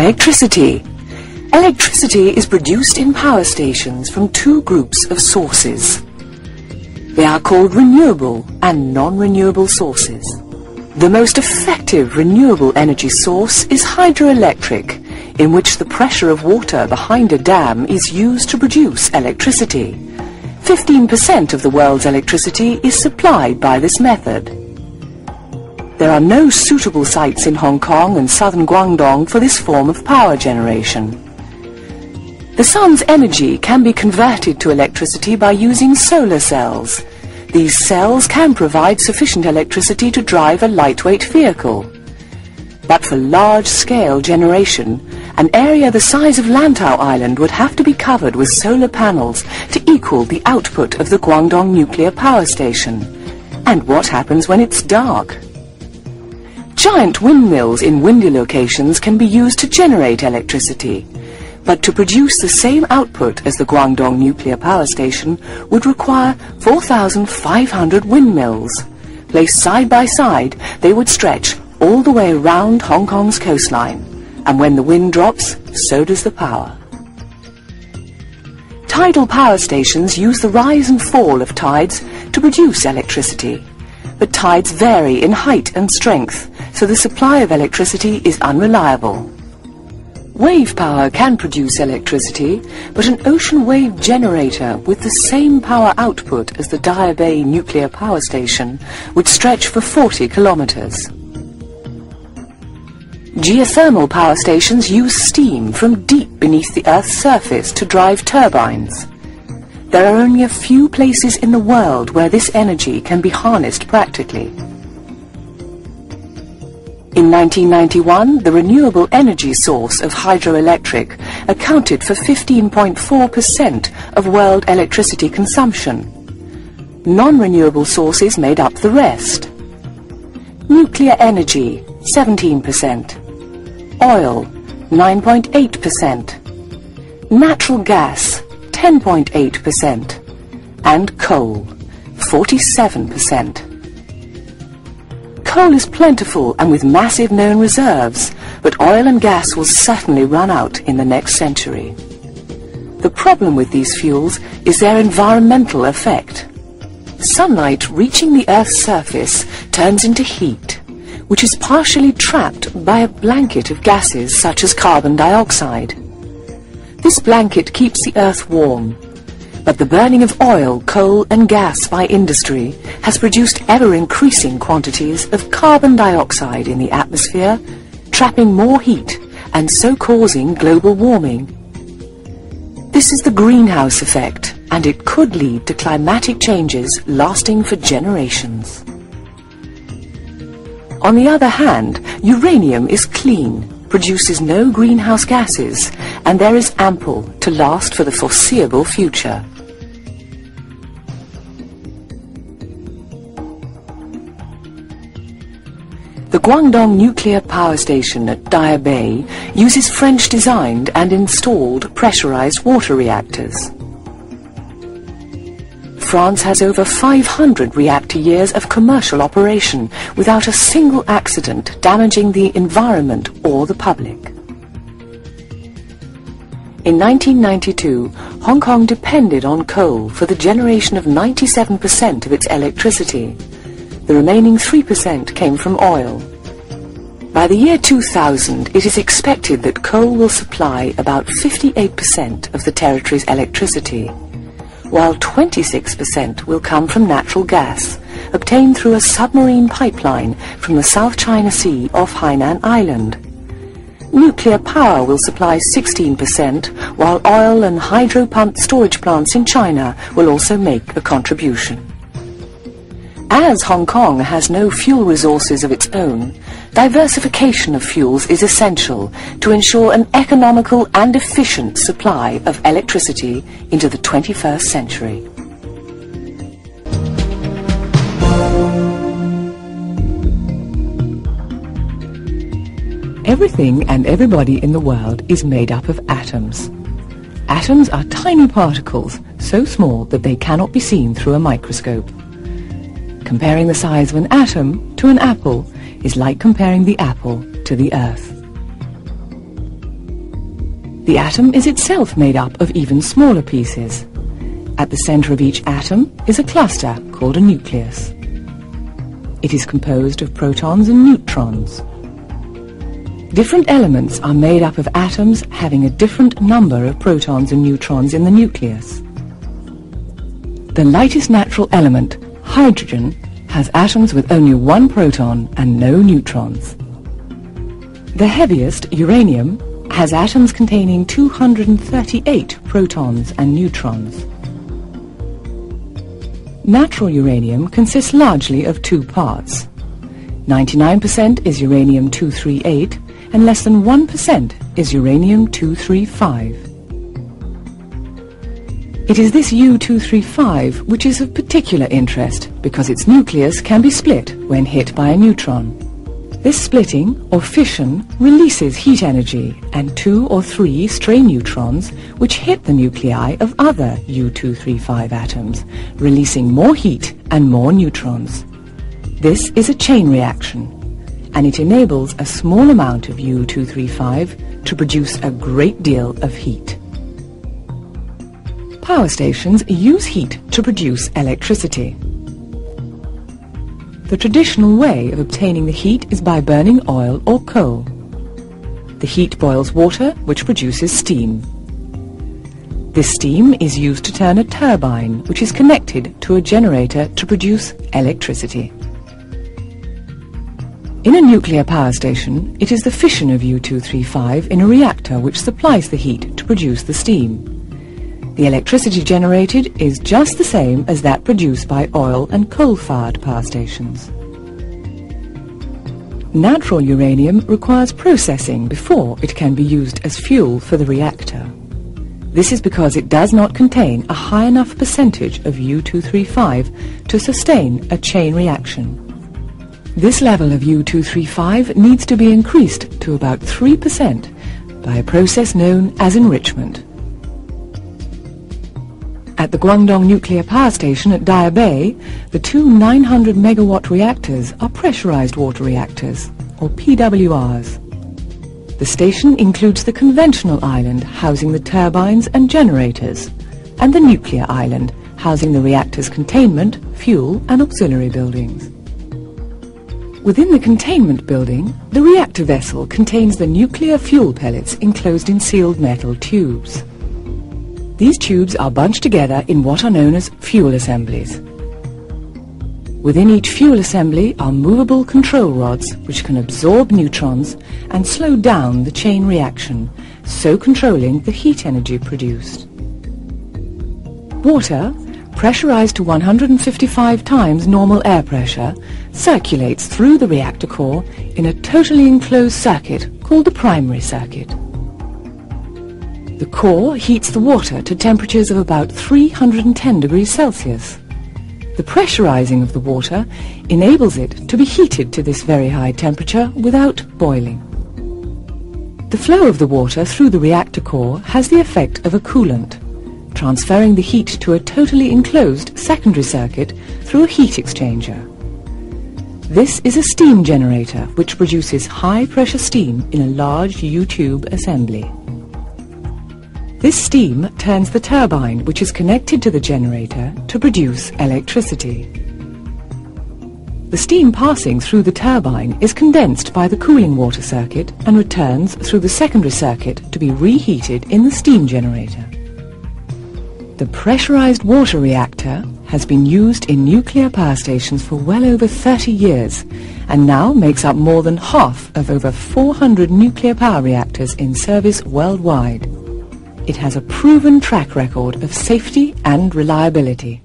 Electricity. Electricity is produced in power stations from two groups of sources. They are called renewable and non-renewable sources. The most effective renewable energy source is hydroelectric, in which the pressure of water behind a dam is used to produce electricity. 15% of the world's electricity is supplied by this method. There are no suitable sites in Hong Kong and southern Guangdong for this form of power generation. The sun's energy can be converted to electricity by using solar cells. These cells can provide sufficient electricity to drive a lightweight vehicle. But for large-scale generation, an area the size of Lantau Island would have to be covered with solar panels to equal the output of the Guangdong nuclear power station. And what happens when it's dark? Giant windmills in windy locations can be used to generate electricity, but to produce the same output as the Guangdong nuclear power station would require 4,500 windmills. Placed side by side, they would stretch all the way around Hong Kong's coastline, and when the wind drops, so does the power. Tidal power stations use the rise and fall of tides to produce electricity. But tides vary in height and strength, so the supply of electricity is unreliable. Wave power can produce electricity, but an ocean wave generator with the same power output as the Daya Bay nuclear power station would stretch for 40 kilometers. Geothermal power stations use steam from deep beneath the Earth's surface to drive turbines. There are only a few places in the world where this energy can be harnessed practically. In 1991, the renewable energy source of hydroelectric accounted for 15.4% of world electricity consumption. Non-renewable sources made up the rest. Nuclear energy, 17%. Oil, 9.8%. Natural gas, 10.8%, and coal, 47%. Coal is plentiful and with massive known reserves, but oil and gas will certainly run out in the next century. The problem with these fuels is their environmental effect. Sunlight reaching the Earth's surface turns into heat, which is partially trapped by a blanket of gases such as carbon dioxide. This blanket keeps the Earth warm, but the burning of oil, coal and gas by industry has produced ever-increasing quantities of carbon dioxide in the atmosphere, trapping more heat and so causing global warming. This is the greenhouse effect, and it could lead to climatic changes lasting for generations. On the other hand, uranium is clean, produces no greenhouse gases, and there is ample to last for the foreseeable future. The Guangdong nuclear power station at Daya Bay uses French-designed and installed pressurized water reactors. France has over 500 reactor years of commercial operation without a single accident damaging the environment or the public. In 1992, Hong Kong depended on coal for the generation of 97% of its electricity. The remaining 3% came from oil. By the year 2000, it is expected that coal will supply about 58% of the territory's electricity, while 26% will come from natural gas, obtained through a submarine pipeline from the South China Sea off Hainan Island. Nuclear power will supply 16%, while oil and hydro-pumped storage plants in China will also make a contribution. As Hong Kong has no fuel resources of its own, diversification of fuels is essential to ensure an economical and efficient supply of electricity into the 21st century. Everything and everybody in the world is made up of atoms. Atoms are tiny particles, so small that they cannot be seen through a microscope. Comparing the size of an atom to an apple is like comparing the apple to the earth. The atom is itself made up of even smaller pieces. At the center of each atom is a cluster called a nucleus. It is composed of protons and neutrons. Different elements are made up of atoms having a different number of protons and neutrons in the nucleus. The lightest natural element, hydrogen, has atoms with only one proton and no neutrons. The heaviest, uranium, has atoms containing 238 protons and neutrons. Natural uranium consists largely of two parts. 99% is uranium-238 and less than 1% is uranium-235. It is this U-235 which is of particular interest because its nucleus can be split when hit by a neutron. This splitting, or fission, releases heat energy and 2 or 3 stray neutrons which hit the nuclei of other U-235 atoms, releasing more heat and more neutrons. This is a chain reaction, and it enables a small amount of U-235 to produce a great deal of heat. Power stations use heat to produce electricity. The traditional way of obtaining the heat is by burning oil or coal. The heat boils water, which produces steam. This steam is used to turn a turbine, which is connected to a generator to produce electricity. In a nuclear power station, it is the fission of U-235 in a reactor which supplies the heat to produce the steam. The electricity generated is just the same as that produced by oil and coal-fired power stations. Natural uranium requires processing before it can be used as fuel for the reactor. This is because it does not contain a high enough percentage of U-235 to sustain a chain reaction. This level of U-235 needs to be increased to about 3% by a process known as enrichment. At the Guangdong Nuclear Power Station at Daya Bay, the two 900 megawatt reactors are pressurized water reactors, or PWRs. The station includes the conventional island housing the turbines and generators, and the nuclear island housing the reactor's containment, fuel and auxiliary buildings. Within the containment building, the reactor vessel contains the nuclear fuel pellets enclosed in sealed metal tubes. These tubes are bunched together in what are known as fuel assemblies. Within each fuel assembly are movable control rods which can absorb neutrons and slow down the chain reaction, so controlling the heat energy produced. Water, pressurized to 155 times normal air pressure, circulates through the reactor core in a totally enclosed circuit called the primary circuit. The core heats the water to temperatures of about 310 degrees Celsius. The pressurizing of the water enables it to be heated to this very high temperature without boiling. The flow of the water through the reactor core has the effect of a coolant, transferring the heat to a totally enclosed secondary circuit through a heat exchanger. This is a steam generator which produces high-pressure steam in a large U-tube assembly. This steam turns the turbine which is connected to the generator to produce electricity. The steam passing through the turbine is condensed by the cooling water circuit and returns through the secondary circuit to be reheated in the steam generator. The pressurized water reactor has been used in nuclear power stations for well over 30 years and now makes up more than half of over 400 nuclear power reactors in service worldwide. It has a proven track record of safety and reliability.